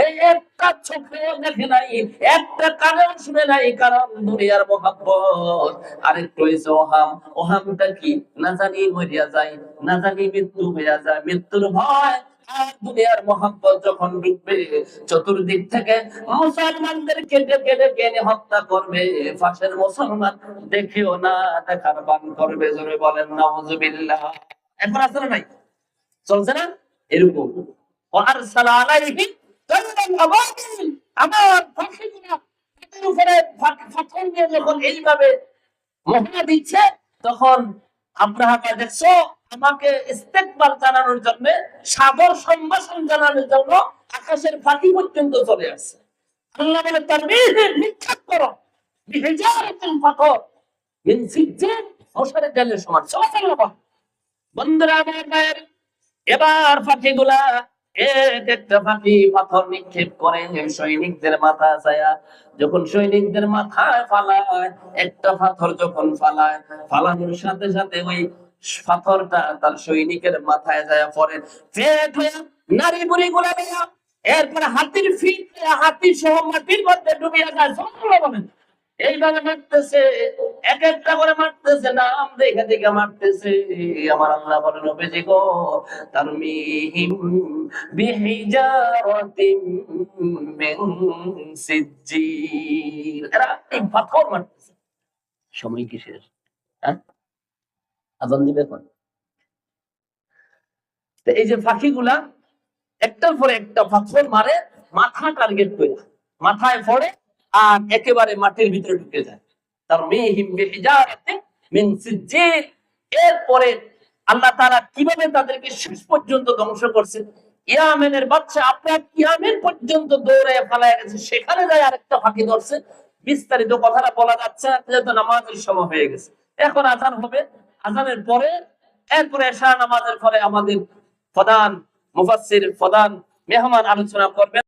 এই একটা চোখেও দেখে নাই, একটা কানেও শুনে নাই, কারণ দুনিয়ার মহাব্বত। আরেকটু হইছে ওহাম। ওহামটা কি? না জানি মরিয়া যায়, না জানি মৃত্যু হইয়া যায়, মৃত্যুর ভয়। আর দুনিয়ার মহাব্বত যখন ঢুকবে, চতুর্দিক থেকে মুসলমানদেরকে ডেকে ডেকে এনে হত্যা করবে, পাশের মুসলমান দেখেও না দেখার বান করবে। জোরে বলেন নাউজুবিল্লাহ। এখন আছে না নাই? চলছে না এরকম? وأرسل عليهم طيرا أبابيل, আমার পাখিগুলো তাদের উপরে পাথর নিয়ে যখন এইভাবে মহড়া দিচ্ছে, তখন আব্রাহা দেখছো আমাকে ইস্তেকবাল জানানোর জন্য, সাগর সম্ভাষণ জানানোর জন্য আকাশের পাখি পর্যন্ত চলে আসছে। আল্লাহ বলে তারবিহে নিক্ষেপ করো বিহিজারাতিল পাথর মিন সিজ্জিন, মশারের জালের সমান। সুবহানাল্লাহ। বন্ধুরা আমার ভাইয়ের, এবার পাখিগুলা এক একটা পাখি পাথর নিক্ষেপ করে সৈনিকদের মাথা ছায়া। যখন সৈনিকদের মাথায় ফালায়, একটা পাথর যখন ফালায়, ফালানোর সাথে সাথে ওই পাথরটা তার সৈনিকের মাথায় যায় পড়ে, পেট হয়ে নারী বুড়ি গুলা গেল। এরপরে হাতির ফিট, হাতি সহ মাটির মধ্যে ডুবিয়ে যায়। বলেন, এইভাবে মারতেছে, এক একটা করে মারতেছে, নাম দেখে দেখে মারতেছে। আমার আল্লাহ বলেন, নবীজি গো, তারমিহিম বিহিজারাতিম মিন সিজ্জিল, এরা এই পাথর মারতেছে। সময় কিসের? হ্যাঁ, আজান দিবে এখন। তো এই যে পাখিগুলা একটার পরে একটা পাথর মারে, মাথা টার্গেট করে মাথায় পড়ে আর একেবারে মাটির ভিতরে ঢুকে যায়। তার মিহিম বিহিজারাতিন মিন সিজ্জিল। এরপরে আল্লাহ তাআলা কিভাবে তাদেরকে শেষ পর্যন্ত ধ্বংস করছে। ইয়ামেনের বাদশা আপনার ইয়ামেন পর্যন্ত দৌড়ে পালায় গেছে, সেখানে যায় আরেকটা ফাঁকি ধরছে। বিস্তারিত কথাটা বলা যাচ্ছে না, যেহেতু নামাজের সময় হয়ে গেছে। এখন আজান হবে, আজানের পরে এরপরে এশা নামাজের পরে আমাদের প্রধান মুফাসসির, প্রধান মেহমান আলোচনা করবেন।